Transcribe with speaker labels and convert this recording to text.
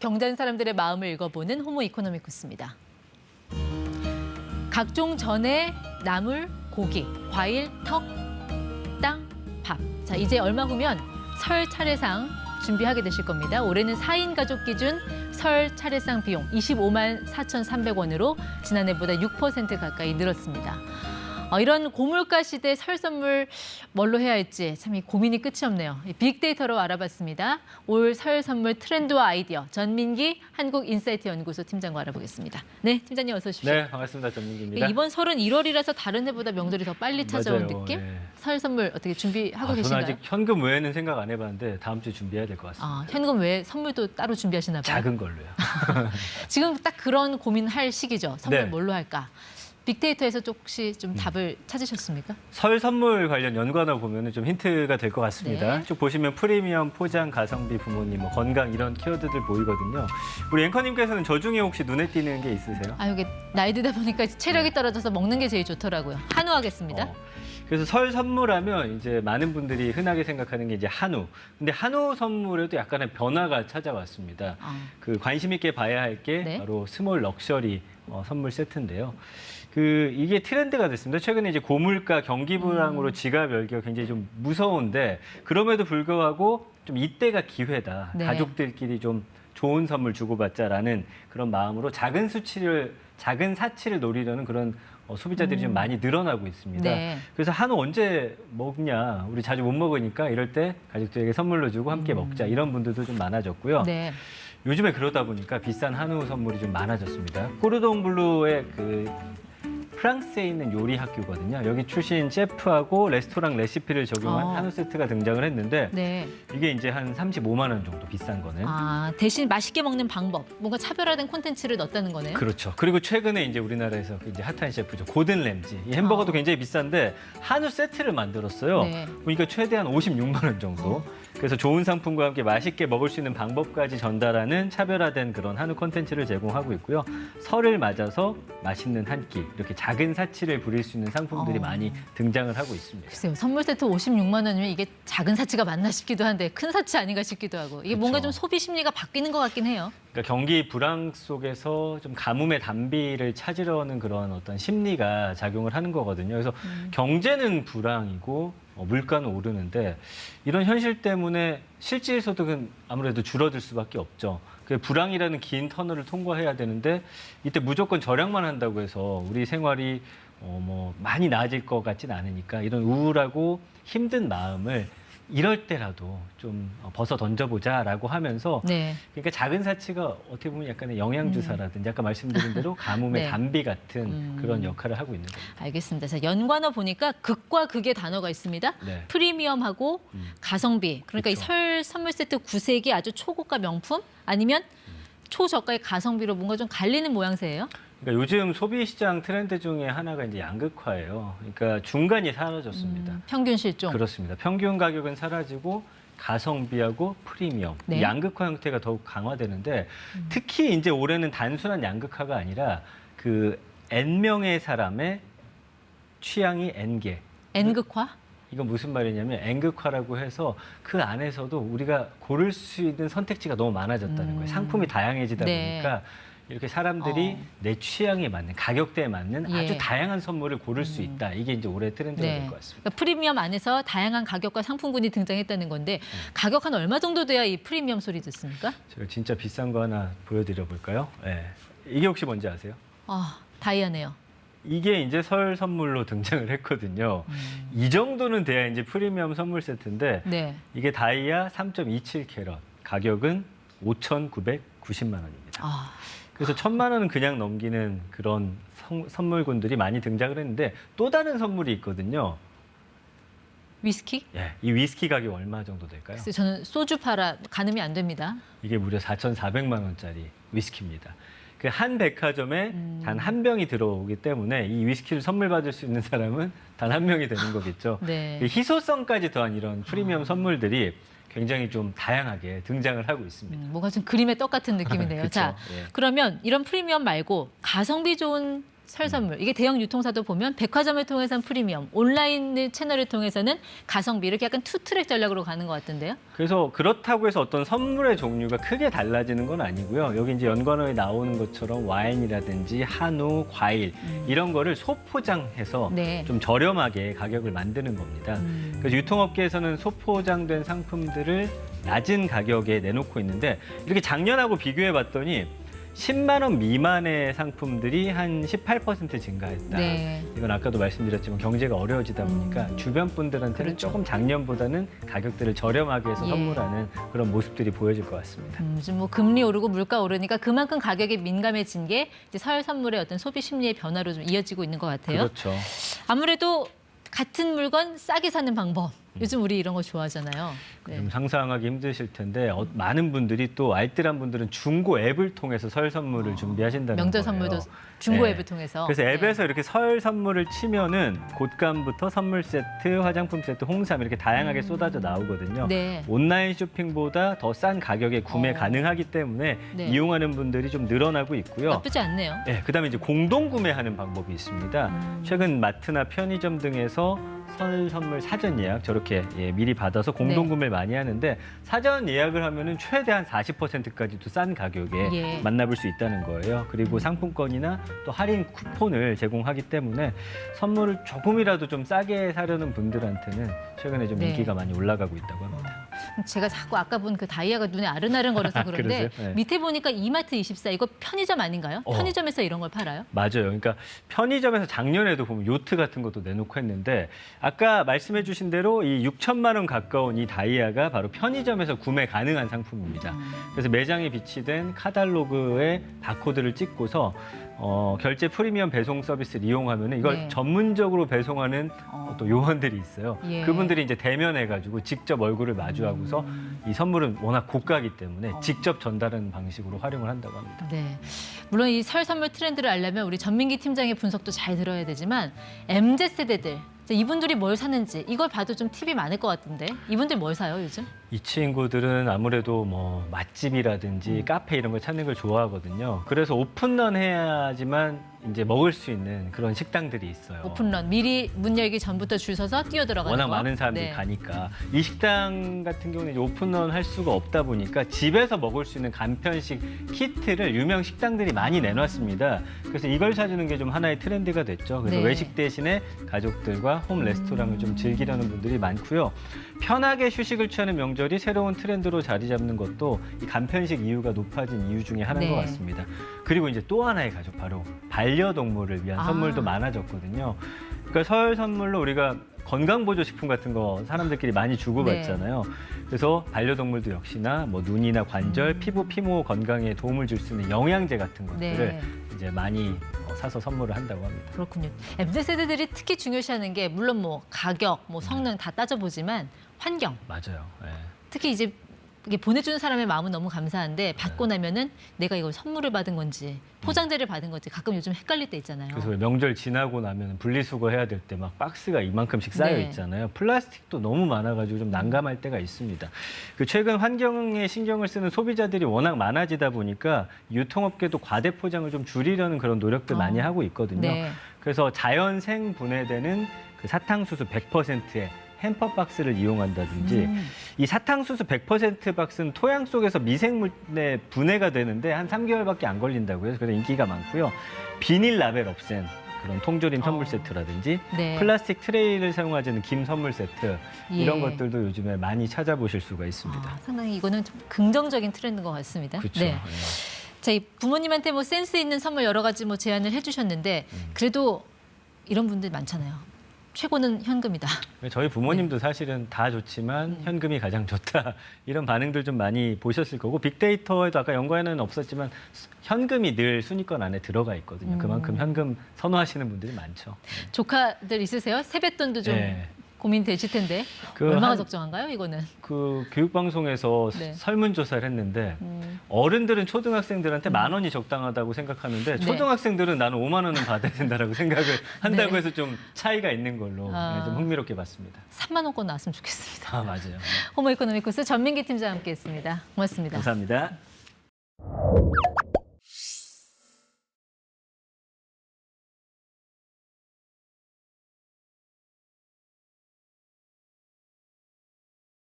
Speaker 1: 경자인 사람들의 마음을 읽어보는 호모 이코노미쿠스입니다. 각종 전에 나물, 고기, 과일, 턱, 땅, 밥. 자, 이제 얼마 후면 설 차례상 준비하게 되실 겁니다. 올해는 4인 가족 기준 설 차례상 비용 25만 4,300원으로 지난해보다 6% 가까이 늘었습니다. 이런 고물가 시대 설 선물 뭘로 해야 할지 참 이 고민이 끝이 없네요. 빅데이터로 알아봤습니다. 올 설 선물 트렌드와 아이디어 전민기 한국인사이트 연구소 팀장과 알아보겠습니다. 네, 팀장님 어서 오십시오.
Speaker 2: 네, 반갑습니다. 전민기입니다.
Speaker 1: 이번 설은 1월이라서 다른 해보다 명절이 더 빨리 찾아온
Speaker 2: 맞아요.
Speaker 1: 느낌?
Speaker 2: 네.
Speaker 1: 설 선물 어떻게 준비하고
Speaker 2: 저는
Speaker 1: 계신가요?
Speaker 2: 아직 현금 외에는 생각 안 해봤는데 다음 주에 준비해야 될 것 같습니다.
Speaker 1: 현금 외에 선물도 따로 준비하시나 봐요.
Speaker 2: 작은 걸로요.
Speaker 1: 지금 딱 그런 고민할 시기죠. 선물
Speaker 2: 네.
Speaker 1: 뭘로 할까? 빅데이터에서 혹시 좀 답을 찾으셨습니까?
Speaker 2: 설 선물 관련 연관어 보면 좀 힌트가 될 것 같습니다.
Speaker 1: 네.
Speaker 2: 쭉 보시면 프리미엄, 포장, 가성비, 부모님, 건강 이런 키워드들 보이거든요. 우리 앵커님께서는 저 중에 혹시 눈에 띄는 게 있으세요?
Speaker 1: 이게 나이 들다 보니까 체력이 떨어져서 먹는 게 제일 좋더라고요. 한우 하겠습니다.
Speaker 2: 그래서 설 선물하면 이제 많은 분들이 흔하게 생각하는 게 이제 한우. 근데 한우 선물에도 약간의 변화가 찾아왔습니다. 그 관심 있게 봐야 할 게
Speaker 1: 네.
Speaker 2: 바로 스몰 럭셔리 선물 세트인데요. 이게 트렌드가 됐습니다. 최근에 이제 고물가 경기 불황으로 지갑 열기가 굉장히 좀 무서운데 그럼에도 불구하고 좀 이때가 기회다.
Speaker 1: 네.
Speaker 2: 가족들끼리 좀 좋은 선물 주고받자라는 그런 마음으로 작은 사치를 노리려는 그런 소비자들이 좀 많이 늘어나고 있습니다.
Speaker 1: 네.
Speaker 2: 그래서 한우 언제 먹냐, 우리 자주 못 먹으니까 이럴 때 가족들에게 선물로 주고 함께 먹자 이런 분들도 좀 많아졌고요.
Speaker 1: 네.
Speaker 2: 요즘에 그러다 보니까 비싼 한우 선물이 좀 많아졌습니다. 꼬르동 블루의 프랑스에 있는 요리 학교거든요. 여기 출신 셰프하고 레스토랑 레시피를 적용한 한우 세트가 등장을 했는데
Speaker 1: 네.
Speaker 2: 이게 이제 한 35만 원 정도 비싼 거는.
Speaker 1: 대신 맛있게 먹는 방법, 뭔가 차별화된 콘텐츠를 넣었다는 거네요.
Speaker 2: 그렇죠. 그리고 최근에 이제 우리나라에서 이제 핫한 셰프죠. 고든 램지. 이 햄버거도 굉장히 비싼데 한우 세트를 만들었어요.
Speaker 1: 네.
Speaker 2: 그러니까 최대한 56만 원 정도. 그래서 좋은 상품과 함께 맛있게 먹을 수 있는 방법까지 전달하는 차별화된 그런 한우 콘텐츠를 제공하고 있고요. 설을 맞아서 맛있는 한 끼, 이렇게 작은 사치를 부릴 수 있는 상품들이 많이 등장을 하고 있습니다.
Speaker 1: 글쎄요, 선물 세트 56만 원이면 이게 작은 사치가 맞나 싶기도 한데 큰 사치 아닌가 싶기도 하고 이게
Speaker 2: 그렇죠.
Speaker 1: 뭔가 좀 소비 심리가 바뀌는 것 같긴 해요.
Speaker 2: 그러니까 경기 불황 속에서 좀 가뭄의 단비를 찾으려는 그런 어떤 심리가 작용을 하는 거거든요. 그래서 경제는 불황이고 물가는 오르는데 이런 현실 때문에 실질 소득은 아무래도 줄어들 수밖에 없죠. 그 불황이라는 긴 터널을 통과해야 되는데 이때 무조건 절약만 한다고 해서 우리 생활이 많이 나아질 것 같진 않으니까 이런 우울하고 힘든 마음을 이럴 때라도 좀 벗어 던져보자라고 하면서
Speaker 1: 네.
Speaker 2: 그러니까 작은 사치가 어떻게 보면 약간의 영양주사라든지 아까 말씀드린 대로 가뭄의
Speaker 1: 네.
Speaker 2: 단비 같은 그런 역할을 하고 있는 겁니다.
Speaker 1: 알겠습니다. 자, 연관어 보니까 극과 극의 단어가 있습니다.
Speaker 2: 네.
Speaker 1: 프리미엄하고 가성비. 그러니까 이
Speaker 2: 그렇죠.
Speaker 1: 설 선물 세트 구색이 아주 초고가 명품 아니면 초저가의 가성비로 뭔가 좀 갈리는 모양새예요.
Speaker 2: 그러니까 요즘 소비 시장 트렌드 중에 하나가 이제 양극화예요. 그러니까 중간이 사라졌습니다.
Speaker 1: 평균 실종.
Speaker 2: 그렇습니다. 평균 가격은 사라지고 가성비하고 프리미엄,
Speaker 1: 네.
Speaker 2: 이 양극화 형태가 더욱 강화되는데 특히 이제 올해는 단순한 양극화가 아니라 그 N명의 사람의 취향이 N개.
Speaker 1: N극화?
Speaker 2: 이건 무슨 말이냐면 N극화라고 해서 그 안에서도 우리가 고를 수 있는 선택지가 너무 많아졌다는 거예요. 상품이 다양해지다
Speaker 1: 네.
Speaker 2: 보니까 이렇게 사람들이 내 취향에 맞는, 가격대에 맞는
Speaker 1: 예.
Speaker 2: 아주 다양한 선물을 고를 수 있다. 이게 이제 올해 트렌드가 될 것 같습니다.
Speaker 1: 그러니까 프리미엄 안에서 다양한 가격과 상품군이 등장했다는 건데 가격 한 얼마 정도 돼야 이 프리미엄 소리 듣습니까?
Speaker 2: 제가 진짜 비싼 거 하나 보여드려 볼까요? 네. 이게 혹시 뭔지 아세요?
Speaker 1: 다이아네요.
Speaker 2: 이게 이제 설 선물로 등장을 했거든요. 이 정도는 돼야 이제 프리미엄 선물 세트인데
Speaker 1: 네.
Speaker 2: 이게 다이아 3.27캐럿, 가격은 5,990만 원입니다. 그래서 1,000만 원은 그냥 넘기는 그런 선물군들이 많이 등장을 했는데 또 다른 선물이 있거든요.
Speaker 1: 위스키?
Speaker 2: 예, 이 위스키 가격 얼마 정도 될까요?
Speaker 1: 글쎄, 저는 소주 팔아 가늠이 안 됩니다.
Speaker 2: 이게 무려 4,400만 원짜리 위스키입니다. 그 한 백화점에 단 한 병이 들어오기 때문에 이 위스키를 선물 받을 수 있는 사람은 단 한 명이 되는 거겠죠.
Speaker 1: 네.
Speaker 2: 희소성까지 더한 이런 프리미엄 선물들이 굉장히 좀 다양하게 등장을 하고 있습니다.
Speaker 1: 뭔가 좀 그림의 떡 같은 느낌이네요.
Speaker 2: 그쵸,
Speaker 1: 자,
Speaker 2: 예.
Speaker 1: 그러면 이런 프리미엄 말고 가성비 좋은 설 선물. 이게 대형 유통사도 보면 백화점을 통해서는 프리미엄, 온라인 채널을 통해서는 가성비 이렇게 약간 투 트랙 전략으로 가는 것 같은데요.
Speaker 2: 그래서 그렇다고 해서 어떤 선물의 종류가 크게 달라지는 건 아니고요. 여기 이제 연관어에 나오는 것처럼 와인이라든지 한우, 과일 이런 거를 소포장해서
Speaker 1: 네.
Speaker 2: 좀 저렴하게 가격을 만드는 겁니다. 그래서 유통업계에서는 소포장된 상품들을 낮은 가격에 내놓고 있는데 이렇게 작년하고 비교해 봤더니 10만 원 미만의 상품들이 한 18% 증가했다.
Speaker 1: 네.
Speaker 2: 이건 아까도 말씀드렸지만 경제가 어려워지다 보니까 주변 분들한테는
Speaker 1: 그렇죠.
Speaker 2: 조금 작년보다는 가격들을 저렴하게 해서
Speaker 1: 예.
Speaker 2: 선물하는 그런 모습들이 보여질 것 같습니다.
Speaker 1: 요즘 뭐 금리 오르고 물가 오르니까 그만큼 가격에 민감해진 게 이제 설 선물의 어떤 소비 심리의 변화로 좀 이어지고 있는 것 같아요.
Speaker 2: 그렇죠.
Speaker 1: 아무래도 같은 물건 싸게 사는 방법. 요즘 우리 이런 거 좋아하잖아요. 네.
Speaker 2: 좀 상상하기 힘드실 텐데 많은 분들이 또 알뜰한 분들은 중고 앱을 통해서 설 선물을 준비하신다는
Speaker 1: 명절
Speaker 2: 거예요.
Speaker 1: 선물도 중고
Speaker 2: 네.
Speaker 1: 앱을 통해서.
Speaker 2: 그래서
Speaker 1: 네.
Speaker 2: 앱에서 이렇게 설 선물을 치면은 곶감부터 선물 세트, 화장품 세트, 홍삼 이렇게 다양하게 쏟아져 나오거든요.
Speaker 1: 네.
Speaker 2: 온라인 쇼핑보다 더 싼 가격에 구매 가능하기 때문에
Speaker 1: 네.
Speaker 2: 이용하는 분들이 좀 늘어나고 있고요.
Speaker 1: 나쁘지 않네요.
Speaker 2: 네, 그다음에 이제 공동 구매하는 방법이 있습니다. 최근 마트나 편의점 등에서 설 선물 사전 예약 저렇게 미리 받아서 공동
Speaker 1: 네.
Speaker 2: 구매를 많이 하는데 사전 예약을 하면은 최대한 40%까지도 싼 가격에
Speaker 1: 예.
Speaker 2: 만나볼 수 있다는 거예요. 그리고 상품권이나 또 할인 쿠폰을 제공하기 때문에 선물을 조금이라도 좀 싸게 사려는 분들한테는 최근에 좀
Speaker 1: 네.
Speaker 2: 인기가 많이 올라가고 있다고 합니다.
Speaker 1: 제가 자꾸 아까 본 그 다이아가 눈에 아른아른 거려서 그런데
Speaker 2: 그러세요? 네.
Speaker 1: 밑에 보니까 이마트24 이거 편의점 아닌가요? 편의점에서 이런 걸 팔아요?
Speaker 2: 맞아요. 그러니까 편의점에서 작년에도 보면 요트 같은 것도 내놓고 했는데 아까 말씀해 주신 대로 이 6천만 원 가까운 이 다이아가 바로 편의점에서 구매 가능한 상품입니다. 그래서 매장에 비치된 카탈로그에 바코드를 찍고서 결제 프리미엄 배송 서비스를 이용하면 이걸
Speaker 1: 네.
Speaker 2: 전문적으로 배송하는 또 요원들이 있어요.
Speaker 1: 예.
Speaker 2: 그분들이 이제 대면해가지고 직접 얼굴을 마주하고서 이 선물은 워낙 고가이기 때문에 직접 전달하는 방식으로 활용을 한다고 합니다.
Speaker 1: 네. 물론 이 설 선물 트렌드를 알려면 우리 전민기 팀장의 분석도 잘 들어야 되지만 MZ세대들 이분들이 뭘 사는지 이걸 봐도 좀 팁이 많을 것 같은데 이분들 뭘 사요 요즘?
Speaker 2: 이 친구들은 아무래도 뭐 맛집이라든지 카페 이런 걸 찾는 걸 좋아하거든요. 그래서 오픈런 해야지만 이제 먹을 수 있는 그런 식당들이 있어요.
Speaker 1: 오픈런 미리 문 열기 전부터 줄 서서 뛰어 들어가는
Speaker 2: 워낙
Speaker 1: 거.
Speaker 2: 많은 사람들이
Speaker 1: 네.
Speaker 2: 가니까 이 식당 같은 경우는 이제 오픈런 할 수가 없다 보니까 집에서 먹을 수 있는 간편식 키트를 유명 식당들이 많이 내놨습니다. 그래서 이걸 사주는 게 좀 하나의 트렌드가 됐죠. 그래서
Speaker 1: 네.
Speaker 2: 외식 대신에 가족들과 홈 레스토랑을 좀 즐기려는 분들이 많고요. 편하게 휴식을 취하는 명절이 새로운 트렌드로 자리 잡는 것도 이 간편식 이유가 높아진 이유 중에 하나인
Speaker 1: 네.
Speaker 2: 것 같습니다. 그리고 이제 또 하나의 가족 바로 반려동물을 위한 선물도 많아졌거든요. 그러니까 설 선물로 우리가 건강보조식품 같은 거 사람들끼리 많이 주고받잖아요. 그래서 반려동물도 역시나 뭐 눈이나 관절, 피부, 피모 건강에 도움을 줄 수 있는 영양제 같은 것들을
Speaker 1: 네.
Speaker 2: 이제 많이 사서 선물을 한다고 합니다.
Speaker 1: 그렇군요. MZ세대들이 특히 중요시하는 게 물론 뭐 가격, 뭐 성능 다 따져보지만 환경.
Speaker 2: 맞아요. 네.
Speaker 1: 특히 이제 이게 보내주는 사람의 마음은 너무 감사한데 받고 나면은 내가 이걸 선물을 받은 건지 포장재를 받은 건지 가끔 요즘 헷갈릴 때 있잖아요.
Speaker 2: 그래서 왜 명절 지나고 나면 분리수거해야 될 때 막 박스가 이만큼씩 쌓여
Speaker 1: 네.
Speaker 2: 있잖아요. 플라스틱도 너무 많아가지고 좀 난감할 때가 있습니다. 그 최근 환경에 신경을 쓰는 소비자들이 워낙 많아지다 보니까 유통업계도 과대 포장을 좀 줄이려는 그런 노력들 많이 하고 있거든요.
Speaker 1: 네.
Speaker 2: 그래서 자연생 분해되는 그 사탕수수 100%의 햄퍼 박스를 이용한다든지 이 사탕수수 100% 박스는 토양 속에서 미생물에 분해가 되는데 한 3개월밖에 안 걸린다고 해서 그래서 인기가 많고요. 비닐 라벨 없앤 그런 통조림 선물 세트라든지
Speaker 1: 네.
Speaker 2: 플라스틱 트레이를 사용하지 않는 김 선물 세트 이런
Speaker 1: 예.
Speaker 2: 것들도 요즘에 많이 찾아보실 수가 있습니다.
Speaker 1: 상당히 이거는 좀 긍정적인 트렌드인 것 같습니다.
Speaker 2: 그렇죠.
Speaker 1: 네. 자, 이 부모님한테 뭐 센스 있는 선물 여러 가지 뭐 제안을 해주셨는데 그래도 이런 분들 많잖아요. 최고는 현금이다.
Speaker 2: 저희 부모님도 사실은 다 좋지만 현금이 가장 좋다 이런 반응들 좀 많이 보셨을 거고 빅데이터에도 아까 연관에는 없었지만 현금이 늘 순위권 안에 들어가 있거든요. 그만큼 현금 선호하시는 분들이 많죠.
Speaker 1: 조카들 있으세요? 세뱃돈도 좀
Speaker 2: 네.
Speaker 1: 고민되실 텐데
Speaker 2: 그
Speaker 1: 얼마가
Speaker 2: 한-
Speaker 1: 적정한가요, 이거는?
Speaker 2: 그 교육방송에서
Speaker 1: 네.
Speaker 2: 설문조사를 했는데 어른들은 초등학생들한테 10,000원이 적당하다고 생각하는데
Speaker 1: 네.
Speaker 2: 초등학생들은 나는 5만 원은 받아야 된다라고 생각을 한다고
Speaker 1: 네.
Speaker 2: 해서 좀 차이가 있는 걸로
Speaker 1: 아.
Speaker 2: 좀 흥미롭게 봤습니다.
Speaker 1: 3만 원권 나왔으면 좋겠습니다.
Speaker 2: 아 맞아요.
Speaker 1: 호모 이코노미코스 전민기 팀장과 함께했습니다. 고맙습니다.
Speaker 2: 감사합니다.